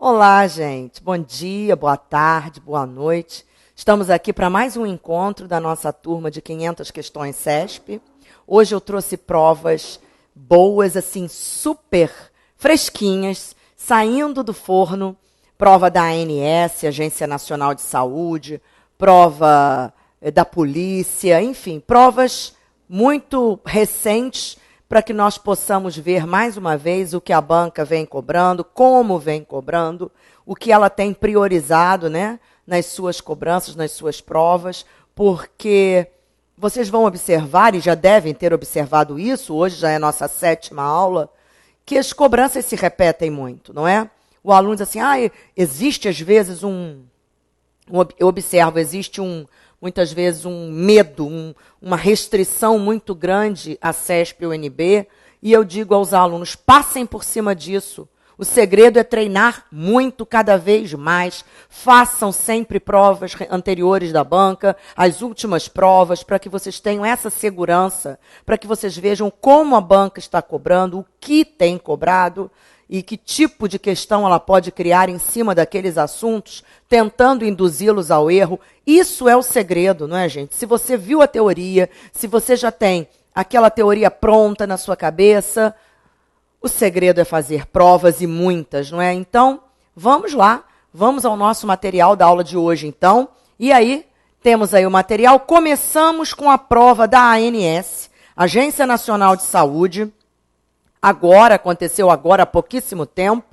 Olá, gente. Bom dia, boa tarde, boa noite. Estamos aqui para mais um encontro da nossa turma de 500 questões CESP. Hoje eu trouxe provas boas, assim, super fresquinhas, saindo do forno. Prova da ANS, Agência Nacional de Saúde, prova da polícia, enfim, provas muito recentes para que nós possamos ver mais uma vez o que a banca vem cobrando, como vem cobrando, o que ela tem priorizado, né, nas suas cobranças, nas suas provas, porque vocês vão observar, e já devem ter observado isso, hoje já é a nossa 7ª aula, que as cobranças se repetem muito, não é? O aluno diz assim, existe às vezes eu observo, existe muitas vezes um medo, uma restrição muito grande à CESP e UNB, e eu digo aos alunos, passem por cima disso. O segredo é treinar muito, cada vez mais. Façam sempre provas anteriores da banca, as últimas provas, para que vocês tenham essa segurança, para que vocês vejam como a banca está cobrando, o que tem cobrado, e que tipo de questão ela pode criar em cima daqueles assuntos, tentando induzi-los ao erro. Isso é o segredo, não é, gente? Se você viu a teoria, se você já tem aquela teoria pronta na sua cabeça, o segredo é fazer provas e muitas, não é? Então, vamos lá, vamos ao nosso material da aula de hoje, então. E aí, temos aí o material. Começamos com a prova da ANS, Agência Nacional de Saúde. Aconteceu agora há pouquíssimo tempo,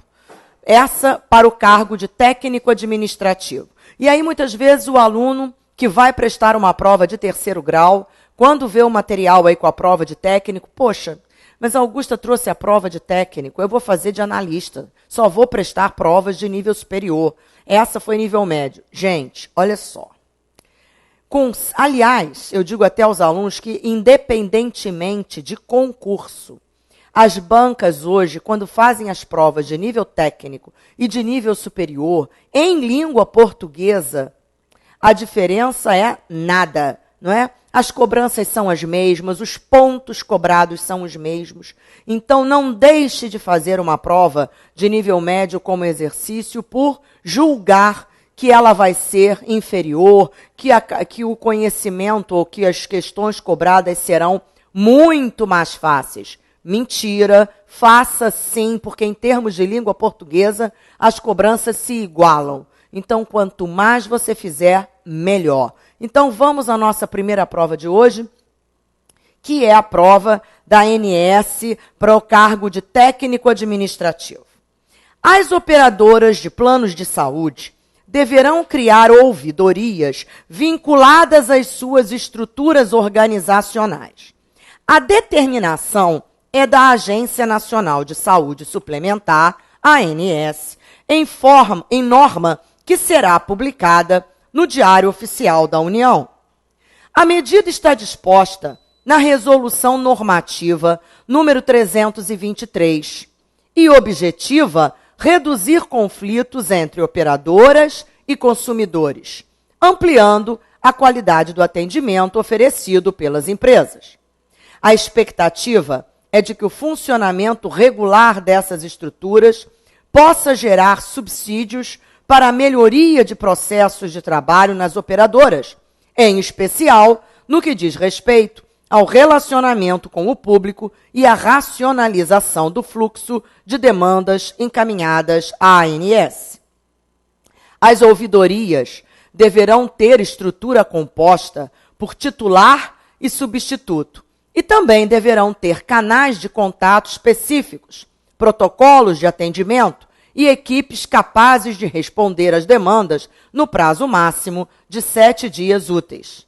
essa para o cargo de técnico administrativo. E aí, muitas vezes, o aluno que vai prestar uma prova de 3º grau, quando vê o material aí com a prova de técnico, poxa, mas a Augusta trouxe a prova de técnico, eu vou fazer de analista, só vou prestar provas de nível superior. Essa foi nível médio. Gente, olha só. Aliás, eu digo até aos alunos que, independentemente de concurso, as bancas hoje, quando fazem as provas de nível técnico e de nível superior, em língua portuguesa, a diferença é nada, não é? As cobranças são as mesmas, os pontos cobrados são os mesmos. Então, não deixe de fazer uma prova de nível médio como exercício por julgar que ela vai ser inferior, que o conhecimento ou que as questões cobradas serão muito mais fáceis. Mentira, faça sim, porque em termos de língua portuguesa, as cobranças se igualam. Então, quanto mais você fizer, melhor. Então, vamos à nossa primeira prova de hoje, que é a prova da ANS para o cargo de técnico administrativo. As operadoras de planos de saúde deverão criar ouvidorias vinculadas às suas estruturas organizacionais. A determinação é da Agência Nacional de Saúde Suplementar, ANS, em norma que será publicada no Diário Oficial da União. A medida está disposta na Resolução Normativa número 323 e objetiva reduzir conflitos entre operadoras e consumidores, ampliando a qualidade do atendimento oferecido pelas empresas. A expectativa é de que o funcionamento regular dessas estruturas possa gerar subsídios para a melhoria de processos de trabalho nas operadoras, em especial no que diz respeito ao relacionamento com o público e à racionalização do fluxo de demandas encaminhadas à ANS. As ouvidorias deverão ter estrutura composta por titular e substituto, e também deverão ter canais de contato específicos, protocolos de atendimento e equipes capazes de responder às demandas no prazo máximo de 7 dias úteis.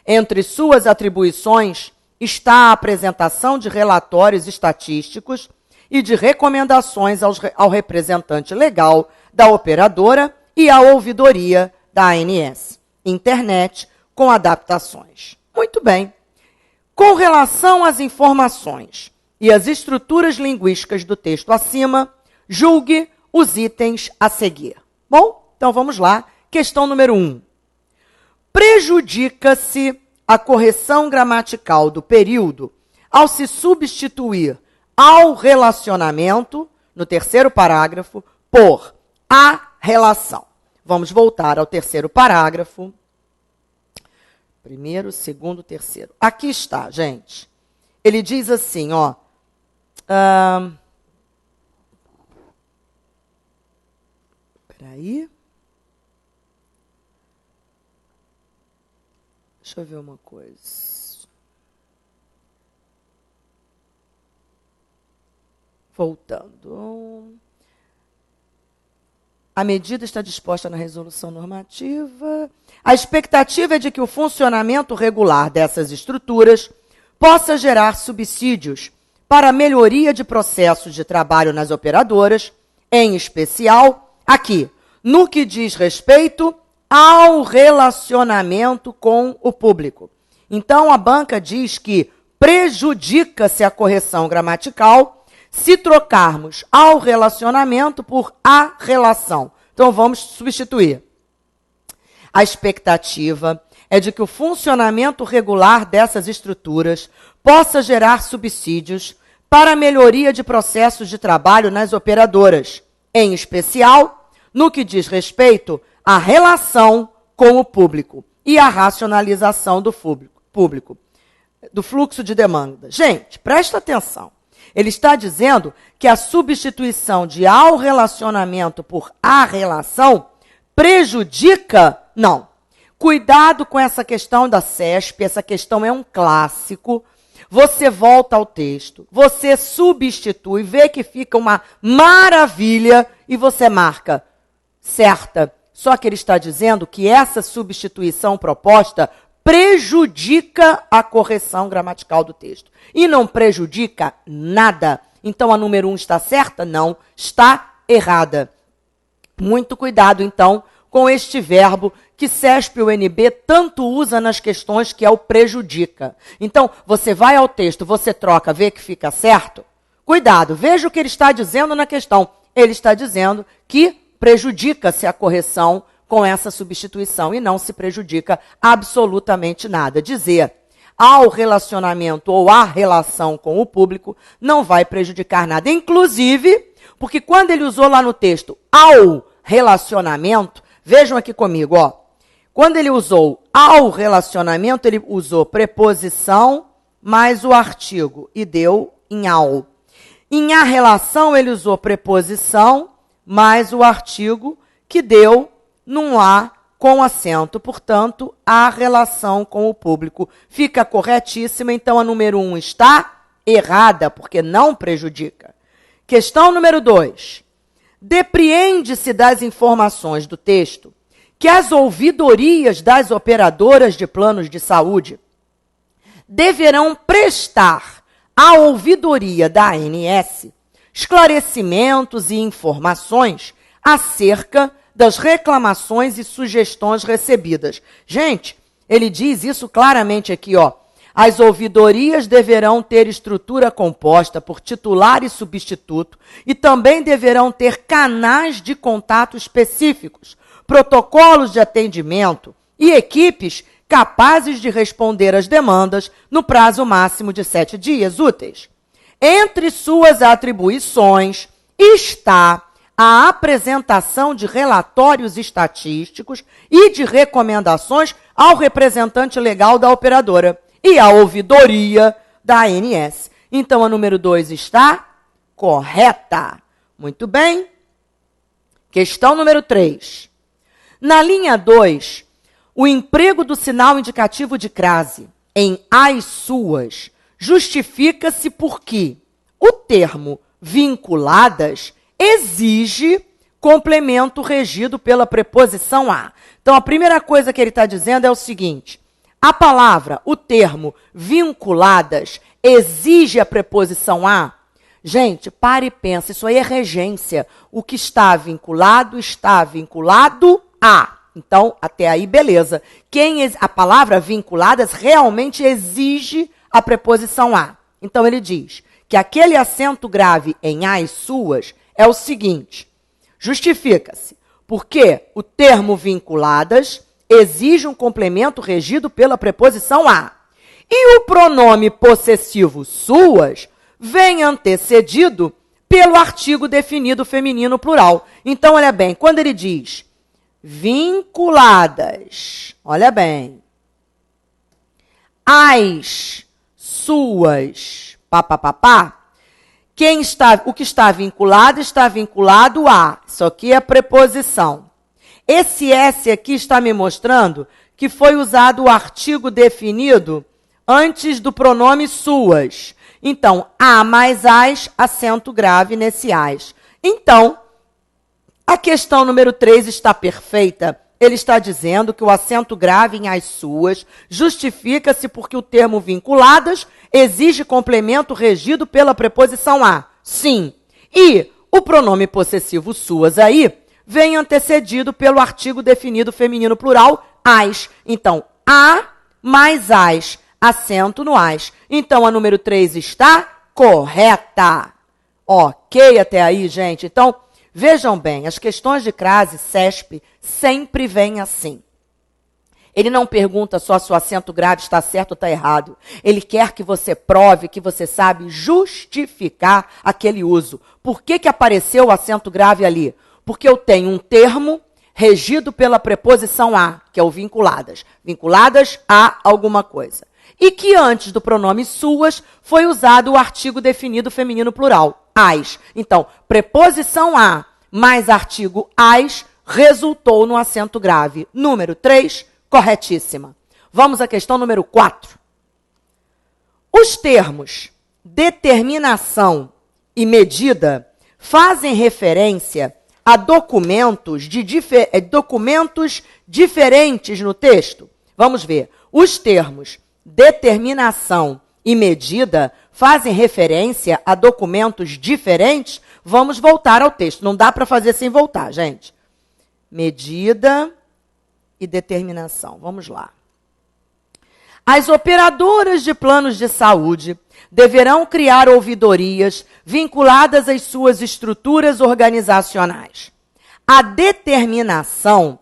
Entre suas atribuições está a apresentação de relatórios estatísticos e de recomendações ao representante legal da operadora e à ouvidoria da ANS. Internet com adaptações. Muito bem. Com relação às informações e às estruturas linguísticas do texto acima, julgue os itens a seguir. Bom, então vamos lá. Questão número 1. Prejudica-se a correção gramatical do período ao se substituir ao relacionamento, no 3º parágrafo, por a relação. Vamos voltar ao terceiro parágrafo. Primeiro, segundo, terceiro. Aqui está, gente. Ele diz assim, ó. Peraí. Deixa eu ver uma coisa. Voltando. A medida está disposta na resolução normativa. A expectativa é de que o funcionamento regular dessas estruturas possa gerar subsídios para a melhoria de processos de trabalho nas operadoras, em especial, aqui, no que diz respeito ao relacionamento com o público. Então, a banca diz que prejudica-se a correção gramatical se trocarmos ao relacionamento por a relação. Então, vamos substituir. A expectativa é de que o funcionamento regular dessas estruturas possa gerar subsídios para a melhoria de processos de trabalho nas operadoras, em especial, no que diz respeito à relação com o público e à racionalização do público, do fluxo de demanda. Gente, presta atenção. Ele está dizendo que a substituição de ao relacionamento por a relação prejudica? Não. Cuidado com essa questão da CESP, essa questão é um clássico. Você volta ao texto, você substitui, vê que fica uma maravilha e você marca certa. Só que ele está dizendo que essa substituição proposta prejudica a correção gramatical do texto. E não prejudica nada. Então, a número 1 está certa? Não, está errada. Muito cuidado, então, com este verbo que CESP e UNB tanto usa nas questões, que é o prejudica. Então, você vai ao texto, você troca, vê que fica certo? Cuidado, veja o que ele está dizendo na questão. Ele está dizendo que prejudica-se a correção com essa substituição e não se prejudica absolutamente nada. Dizer ao relacionamento ou à relação com o público não vai prejudicar nada. Inclusive, porque quando ele usou lá no texto ao relacionamento, vejam aqui comigo, ó. Quando ele usou ao relacionamento, ele usou preposição mais o artigo e deu em ao. Em a relação, ele usou preposição mais o artigo que deu num a com acento. Portanto, a relação com o público fica corretíssima. Então, a número 1 está errada, porque não prejudica. Questão número 2. Depreende-se das informações do texto que as ouvidorias das operadoras de planos de saúde deverão prestar à ouvidoria da ANS esclarecimentos e informações acerca das reclamações e sugestões recebidas. Gente, ele diz isso claramente aqui, ó. As ouvidorias deverão ter estrutura composta por titular e substituto e também deverão ter canais de contato específicos, protocolos de atendimento e equipes capazes de responder às demandas no prazo máximo de 7 dias úteis. Entre suas atribuições está a apresentação de relatórios estatísticos e de recomendações ao representante legal da operadora e à ouvidoria da ANS. Então, a número 2 está correta. Muito bem. Questão número 3. Na linha 2, o emprego do sinal indicativo de crase em as suas justifica-se porque o termo vinculadas exige complemento regido pela preposição a. Então, a primeira coisa que ele está dizendo é o seguinte: a palavra, o termo vinculadas, exige a preposição a? Gente, pare e pensa, isso aí é regência. O que está vinculado a. Então, até aí, beleza. A palavra vinculadas realmente exige a preposição a. Então, ele diz que aquele acento grave em as suas é o seguinte: justifica-se porque o termo vinculadas exige um complemento regido pela preposição a. E o pronome possessivo suas vem antecedido pelo artigo definido feminino plural. Então, olha bem, quando ele diz vinculadas, olha bem, as suas, o que está vinculado a, isso aqui é preposição. Esse S aqui está me mostrando que foi usado o artigo definido antes do pronome suas. Então, a mais as, acento grave nesse as. Então, a questão número 3 está perfeita. Ele está dizendo que o acento grave em as suas justifica-se porque o termo vinculadas exige complemento regido pela preposição a. Sim. E o pronome possessivo suas aí vem antecedido pelo artigo definido feminino plural as. Então, a mais as, acento no as. Então, a número 3 está correta. Ok até aí, gente? Então, vejam bem, as questões de crase CESP sempre vêm assim. Ele não pergunta só se o acento grave está certo ou está errado. Ele quer que você prove que você sabe justificar aquele uso. Por que apareceu o acento grave ali? Porque eu tenho um termo regido pela preposição a, que é o vinculadas. Vinculadas a alguma coisa. E que antes do pronome suas foi usado o artigo definido feminino plural, as. Então, preposição a mais artigo as resultou no acento grave. Número 3, corretíssima. Vamos à questão número 4. Os termos determinação e medida fazem referência a documentos diferentes no texto. Vamos ver. Os termos determinação e medida fazem referência a documentos diferentes? Vamos voltar ao texto. Não dá para fazer sem voltar, gente. Medida e determinação. Vamos lá. As operadoras de planos de saúde deverão criar ouvidorias vinculadas às suas estruturas organizacionais. A determinação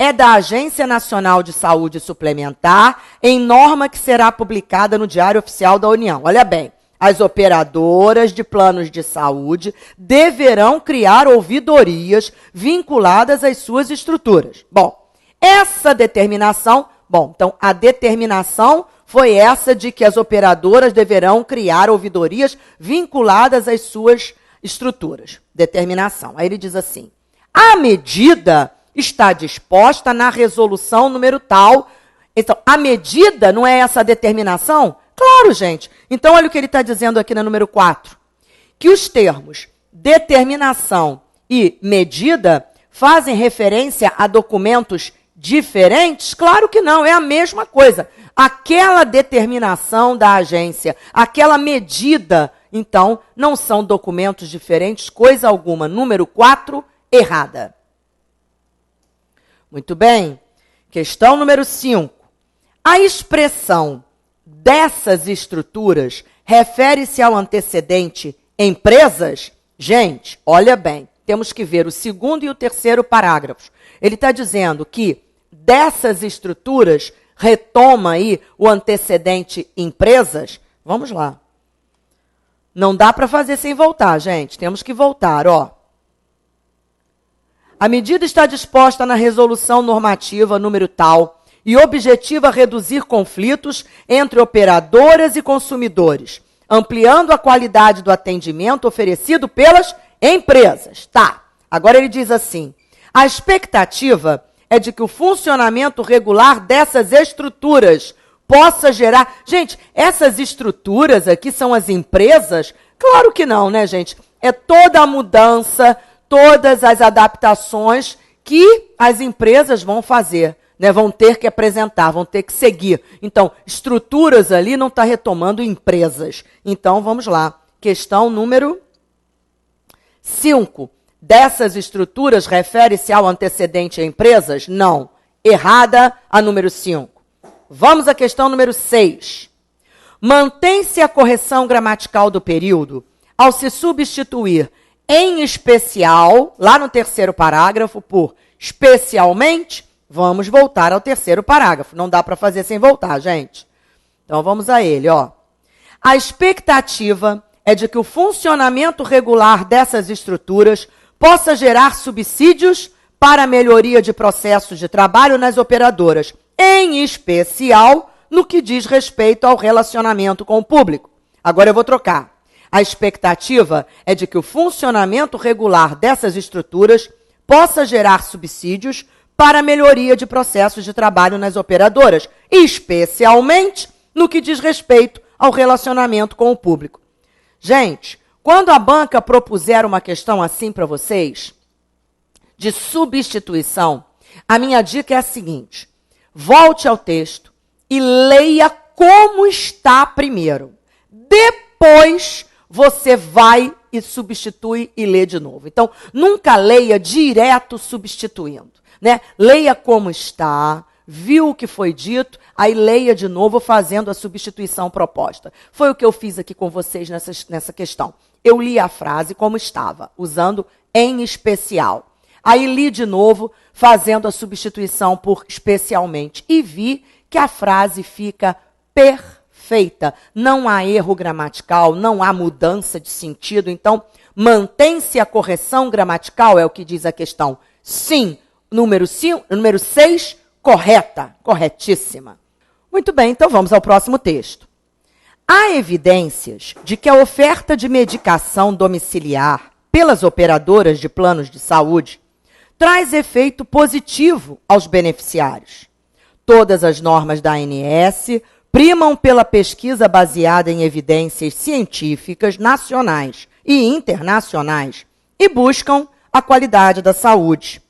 é da Agência Nacional de Saúde Suplementar em norma que será publicada no Diário Oficial da União. Olha bem, as operadoras de planos de saúde deverão criar ouvidorias vinculadas às suas estruturas. Bom, essa determinação, então a determinação foi essa de que as operadoras deverão criar ouvidorias vinculadas às suas estruturas. Determinação. Aí ele diz assim, a medida está disposta na resolução número tal. Então, a medida não é essa determinação? Claro, gente. Então, olha o que ele está dizendo aqui na número 4. Que os termos determinação e medida fazem referência a documentos diferentes? Claro que não, é a mesma coisa. Aquela determinação da agência, aquela medida, então, não são documentos diferentes, coisa alguma. Número 4, errada. Muito bem. Questão número 5. A expressão dessas estruturas refere-se ao antecedente empresas? Gente, olha bem, temos que ver o segundo e o terceiro parágrafos. Ele está dizendo que dessas estruturas retoma aí o antecedente empresas? Vamos lá. Não dá para fazer sem voltar, gente. Temos que voltar, ó. A medida está disposta na resolução normativa número tal e objetiva reduzir conflitos entre operadoras e consumidores, ampliando a qualidade do atendimento oferecido pelas empresas. Tá, agora ele diz assim, a expectativa é de que o funcionamento regular dessas estruturas possa gerar... Gente, essas estruturas aqui são as empresas? Claro que não, né, gente? É toda a mudança, todas as adaptações que as empresas vão fazer, né? Vão ter que apresentar, vão ter que seguir. Então, estruturas ali não está retomando empresas. Então, vamos lá. Questão número 5. Dessas estruturas refere-se ao antecedente a empresas? Não. Errada a número 5. Vamos à questão número 6. Mantém-se a correção gramatical do período ao se substituir em especial, lá no terceiro parágrafo, por especialmente. Vamos voltar ao terceiro parágrafo. Não dá para fazer sem voltar, gente. Então, vamos a ele, ó. A expectativa é de que o funcionamento regular dessas estruturas possa gerar subsídios para a melhoria de processos de trabalho nas operadoras, em especial no que diz respeito ao relacionamento com o público. Agora eu vou trocar. A expectativa é de que o funcionamento regular dessas estruturas possa gerar subsídios para a melhoria de processos de trabalho nas operadoras, especialmente no que diz respeito ao relacionamento com o público. Gente, quando a banca propuser uma questão assim para vocês, de substituição, a minha dica é a seguinte: volte ao texto e leia como está primeiro. Depois você vai e substitui e lê de novo. Então, nunca leia direto substituindo, né? Leia como está, viu o que foi dito, aí leia de novo fazendo a substituição proposta. Foi o que eu fiz aqui com vocês nessa questão. Eu li a frase como estava, usando em especial. Aí li de novo, fazendo a substituição por especialmente. E vi que a frase fica perfeita. Não há erro gramatical, não há mudança de sentido. Então, mantém-se a correção gramatical, é o que diz a questão. Sim, número 6, correta, corretíssima. Muito bem, então vamos ao próximo texto. Há evidências de que a oferta de medicação domiciliar pelas operadoras de planos de saúde traz efeito positivo aos beneficiários. Todas as normas da ANS primam pela pesquisa baseada em evidências científicas nacionais e internacionais e buscam a qualidade da saúde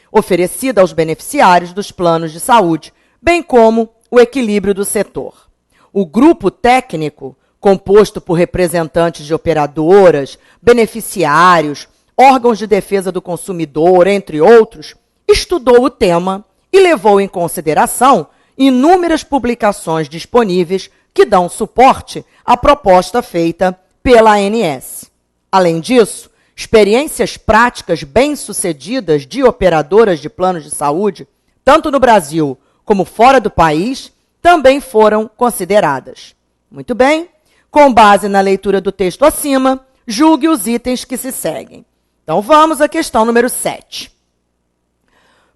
oferecida aos beneficiários dos planos de saúde, bem como o equilíbrio do setor. O grupo técnico, composto por representantes de operadoras, beneficiários, órgãos de defesa do consumidor, entre outros, estudou o tema e levou em consideração inúmeras publicações disponíveis que dão suporte à proposta feita pela ANS. Além disso, experiências práticas bem-sucedidas de operadoras de planos de saúde, tanto no Brasil como fora do país, também foram consideradas. Muito bem, com base na leitura do texto acima, julgue os itens que se seguem. Então vamos à questão número 7.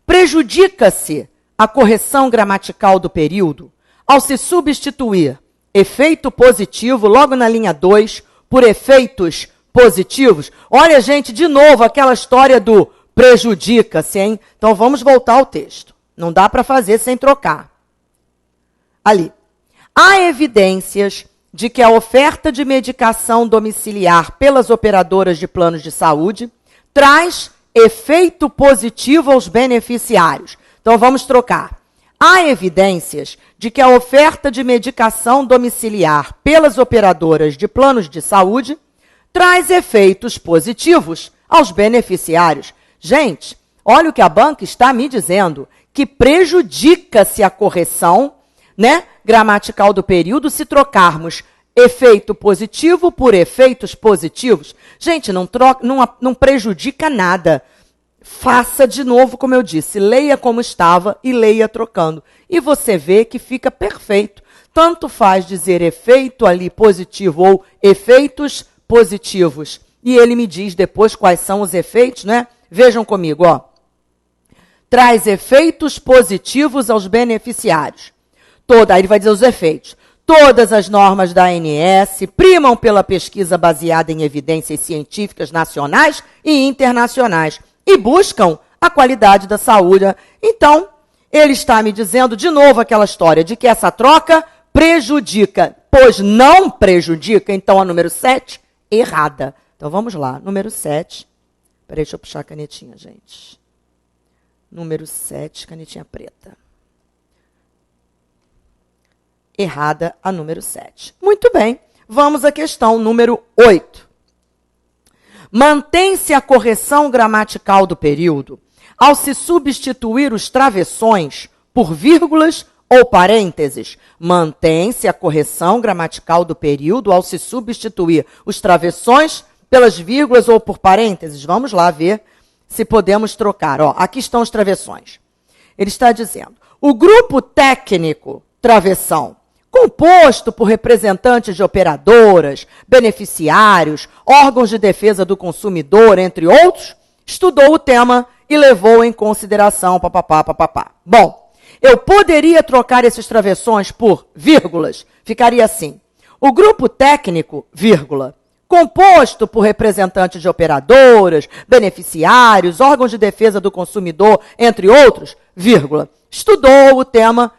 Prejudica-se a correção gramatical do período ao se substituir efeito positivo logo na linha 2 por efeitos positivos? Olha, gente, de novo aquela história do prejudica-se, hein? Então vamos voltar ao texto. Não dá para fazer sem trocar. Ali. Há evidências de que a oferta de medicação domiciliar pelas operadoras de planos de saúde traz efeito positivo aos beneficiários. Então vamos trocar. Há evidências de que a oferta de medicação domiciliar pelas operadoras de planos de saúde traz efeitos positivos aos beneficiários. Gente, olha o que a banca está me dizendo, que prejudica-se a correção, né, gramatical do período se trocarmos efeito positivo por efeitos positivos. Gente, não prejudica nada. Faça de novo, como eu disse, leia como estava e leia trocando. E você vê que fica perfeito. Tanto faz dizer efeito ali positivo ou efeitos positivos. E ele me diz depois quais são os efeitos, né? Vejam comigo, ó. Traz efeitos positivos aos beneficiários. Aí ele vai dizer os efeitos. Todas as normas da ANS primam pela pesquisa baseada em evidências científicas nacionais e internacionais e buscam a qualidade da saúde. Então, ele está me dizendo de novo aquela história de que essa troca prejudica, pois não prejudica. Então, a número 7, errada. Então, vamos lá. Número 7. Peraí, deixa eu puxar a canetinha, gente. Número 7, canetinha preta. Errada a número 7. Muito bem, vamos à questão número 8. Mantém-se a correção gramatical do período ao se substituir os travessões por vírgulas ou parênteses. Mantém-se a correção gramatical do período ao se substituir os travessões pelas vírgulas ou por parênteses. Vamos lá ver se podemos trocar. Ó, aqui estão os travessões. Ele está dizendo, o grupo técnico, travessão, composto por representantes de operadoras, beneficiários, órgãos de defesa do consumidor, entre outros, estudou o tema e levou em consideração papapá. Bom, eu poderia trocar esses travessões por vírgulas, ficaria assim. O grupo técnico, vírgula, composto por representantes de operadoras, beneficiários, órgãos de defesa do consumidor, entre outros, vírgula, estudou o tema,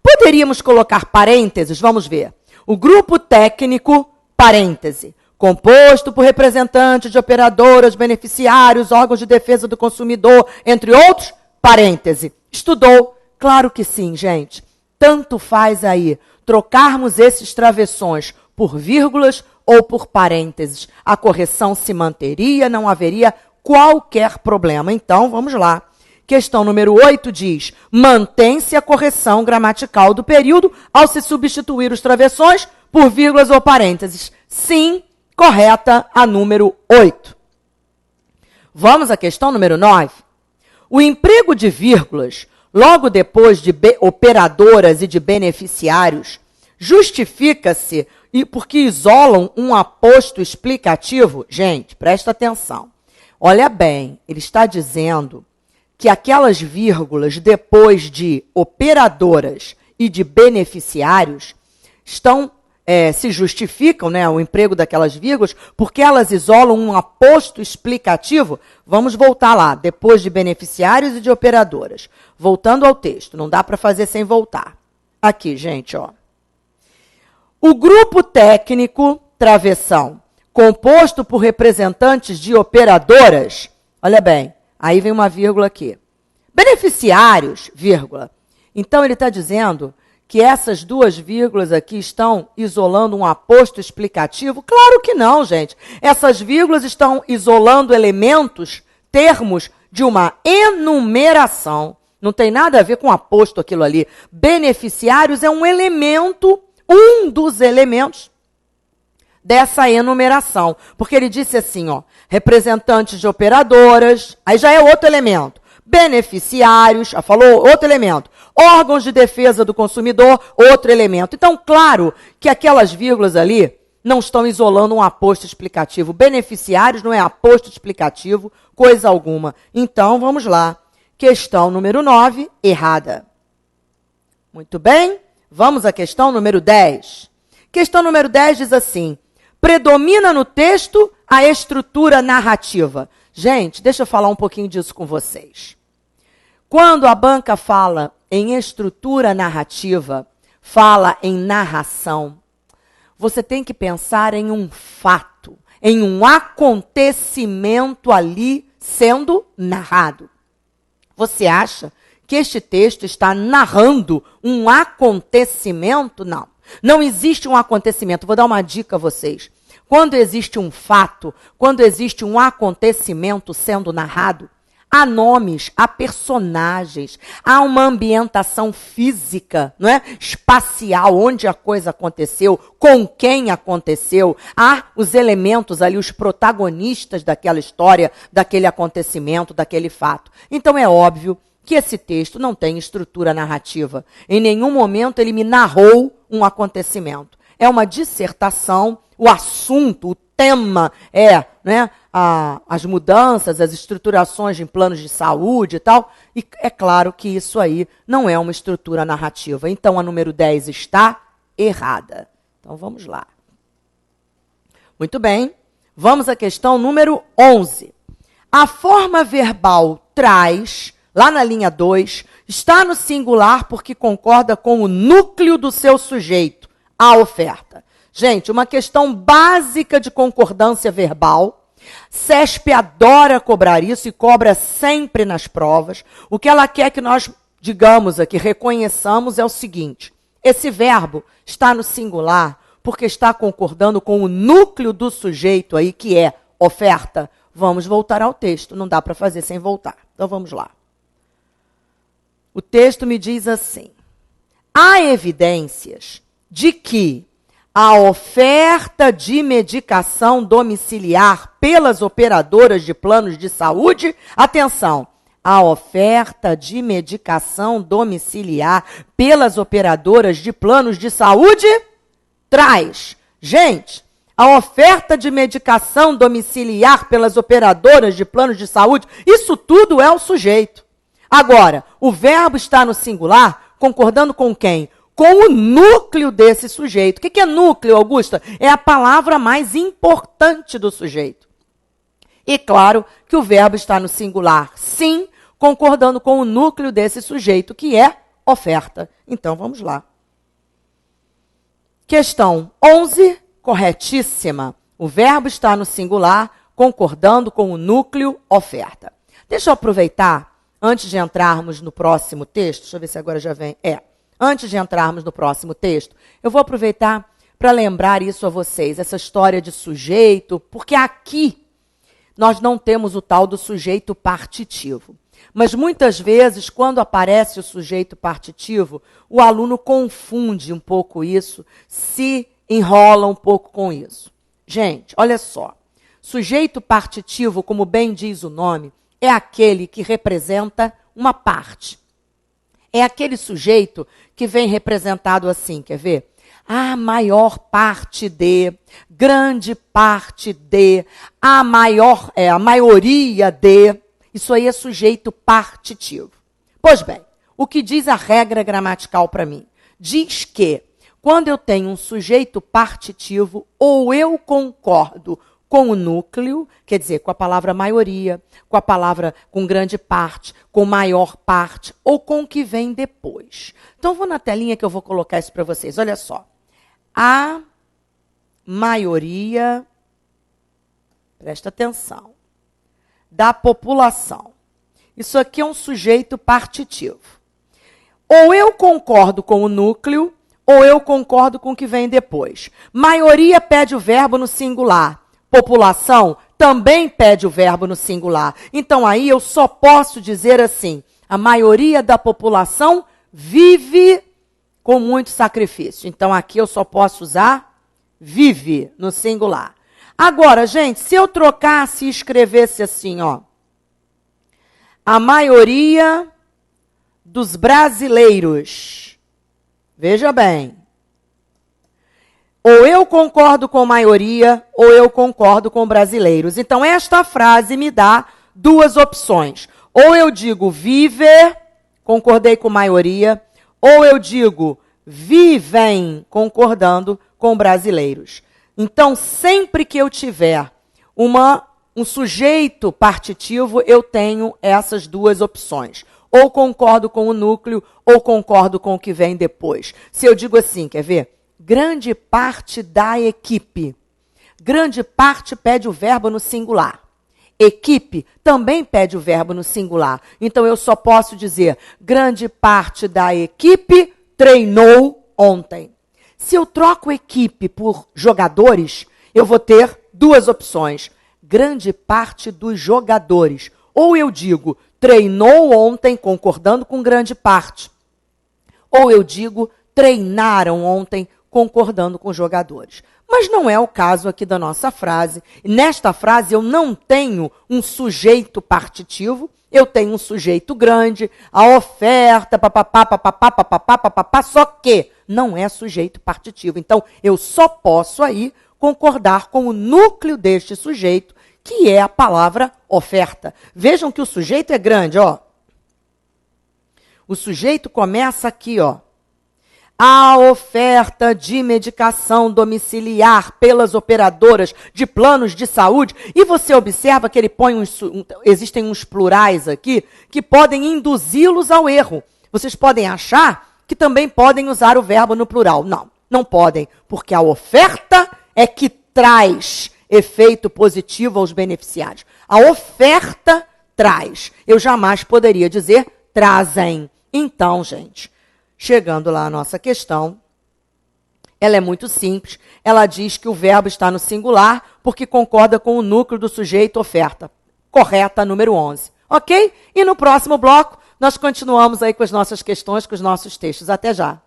Poderíamos colocar parênteses, vamos ver. O grupo técnico, parêntese, composto por representantes de operadoras, beneficiários, órgãos de defesa do consumidor, entre outros, parêntese. Estudou? Claro que sim, gente. Tanto faz aí trocarmos esses travessões por vírgulas ou por parênteses. A correção se manteria, não haveria qualquer problema. Então, vamos lá. Questão número 8 diz, mantém-se a correção gramatical do período ao se substituir os travessões por vírgulas ou parênteses. Sim, correta a número 8. Vamos à questão número 9. O emprego de vírgulas, logo depois de operadoras e de beneficiários, justifica-se porque isolam um aposto explicativo. Gente, presta atenção. Olha bem, ele está dizendo que aquelas vírgulas depois de operadoras e de beneficiários se justificam, né, o emprego daquelas vírgulas, porque elas isolam um aposto explicativo. Vamos voltar lá, depois de beneficiários e de operadoras. Voltando ao texto, não dá para fazer sem voltar. Aqui, gente, ó. O grupo técnico, travessão, composto por representantes de operadoras, olha bem, aí vem uma vírgula aqui. Beneficiários, vírgula. Então, ele está dizendo que essas duas vírgulas aqui estão isolando um aposto explicativo? Claro que não, gente. Essas vírgulas estão isolando elementos, termos de uma enumeração. Não tem nada a ver com aposto aquilo ali. Beneficiários é um elemento, um dos elementos dessa enumeração. Porque ele disse assim, ó, representantes de operadoras, aí já é outro elemento. Beneficiários, já falou, outro elemento. Órgãos de defesa do consumidor, outro elemento. Então, claro que aquelas vírgulas ali não estão isolando um aposto explicativo. Beneficiários não é aposto explicativo, coisa alguma. Então, vamos lá. Questão número 9, errada. Muito bem, vamos à questão número 10. Questão número 10 diz assim, predomina no texto a estrutura narrativa. Gente, deixa eu falar um pouquinho disso com vocês. Quando a banca fala em estrutura narrativa, fala em narração, você tem que pensar em um fato, em um acontecimento ali sendo narrado. Você acha que este texto está narrando um acontecimento? Não. Não existe um acontecimento. Vou dar uma dica a vocês. Quando existe um fato, quando existe um acontecimento sendo narrado, há nomes, há personagens, há uma ambientação física, não é? Espacial, onde a coisa aconteceu, com quem aconteceu. Há os elementos ali, os protagonistas daquela história, daquele acontecimento, daquele fato. Então é óbvio que esse texto não tem estrutura narrativa. Em nenhum momento ele me narrou um acontecimento. É uma dissertação, o assunto, o tema é, né, as mudanças, as estruturações em planos de saúde e tal. E é claro que isso aí não é uma estrutura narrativa. Então, a número 10 está errada. Então, vamos lá. Muito bem. Vamos à questão número 11. A forma verbal traz, lá na linha 2, está no singular porque concorda com o núcleo do seu sujeito, a oferta. Gente, uma questão básica de concordância verbal. CESP adora cobrar isso e cobra sempre nas provas. O que ela quer que nós, digamos aqui, reconheçamos é o seguinte. Esse verbo está no singular porque está concordando com o núcleo do sujeito aí, que é oferta. Vamos voltar ao texto. Não dá para fazer sem voltar. Então, vamos lá. O texto me diz assim. Há evidências de que a oferta de medicação domiciliar pelas operadoras de planos de saúde, atenção, a oferta de medicação domiciliar pelas operadoras de planos de saúde traz. Gente, a oferta de medicação domiciliar pelas operadoras de planos de saúde, isso tudo é o sujeito. Agora, o verbo está no singular, concordando com quem? Com o núcleo desse sujeito. O que é núcleo, Augusta? É a palavra mais importante do sujeito. E claro que o verbo está no singular, sim, concordando com o núcleo desse sujeito, que é oferta. Então, vamos lá. Questão 11, corretíssima. O verbo está no singular, concordando com o núcleo oferta. Deixa eu aproveitar, antes de entrarmos no próximo texto, deixa eu ver se agora já vem. Antes de entrarmos no próximo texto, eu vou aproveitar para lembrar isso a vocês, essa história de sujeito, porque aqui nós não temos o tal do sujeito partitivo. Mas muitas vezes, quando aparece o sujeito partitivo, o aluno confunde um pouco isso, se enrola um pouco com isso. Gente, olha só. Sujeito partitivo, como bem diz o nome, é aquele que representa uma parte. É aquele sujeito que vem representado assim, quer ver? A maior parte de, grande parte de, a maioria de. Isso aí é sujeito partitivo. Pois bem, o que diz a regra gramatical para mim? Diz que quando eu tenho um sujeito partitivo, ou eu concordo com o núcleo, quer dizer, com a palavra maioria, com a palavra com grande parte, com maior parte, ou com o que vem depois. Então, vou na telinha que eu vou colocar isso para vocês. Olha só. A maioria, presta atenção, da população. Isso aqui é um sujeito partitivo. Ou eu concordo com o núcleo, ou eu concordo com o que vem depois. Maioria pede o verbo no singular. População também pede o verbo no singular. Então, aí eu só posso dizer assim, a maioria da população vive com muito sacrifício. Então, aqui eu só posso usar vive no singular. Agora, gente, se eu trocasse e escrevesse assim, ó, a maioria dos brasileiros, veja bem, ou eu concordo com maioria, ou eu concordo com brasileiros. Então, esta frase me dá duas opções. Ou eu digo viver, concordei com maioria, ou eu digo vivem, concordando com brasileiros. Então, sempre que eu tiver um sujeito partitivo, eu tenho essas duas opções. Ou concordo com o núcleo, ou concordo com o que vem depois. Se eu digo assim, quer ver? Grande parte da equipe. Grande parte pede o verbo no singular. Equipe também pede o verbo no singular. Então, eu só posso dizer, grande parte da equipe treinou ontem. Se eu troco equipe por jogadores, eu vou ter duas opções. Grande parte dos jogadores. Ou eu digo, treinou ontem, concordando com grande parte. Ou eu digo, treinaram ontem, concordando com jogadores. Mas não é o caso aqui da nossa frase. Nesta frase eu não tenho um sujeito partitivo, eu tenho um sujeito grande, a oferta, papapá, papapá, papapá, papapá, só que não é sujeito partitivo. Então, eu só posso aí concordar com o núcleo deste sujeito, que é a palavra oferta. Vejam que o sujeito é grande, ó. O sujeito começa aqui, ó. A oferta de medicação domiciliar pelas operadoras de planos de saúde. E você observa que ele põe existem uns plurais aqui que podem induzi-los ao erro. Vocês podem achar que também podem usar o verbo no plural. Não, não podem, porque a oferta é que traz efeito positivo aos beneficiários. A oferta traz. Eu jamais poderia dizer trazem. Então, gente, chegando lá a nossa questão, ela é muito simples. Ela diz que o verbo está no singular porque concorda com o núcleo do sujeito oferta. Correta, número 11. Ok? E no próximo bloco, nós continuamos aí com as nossas questões, com os nossos textos. Até já.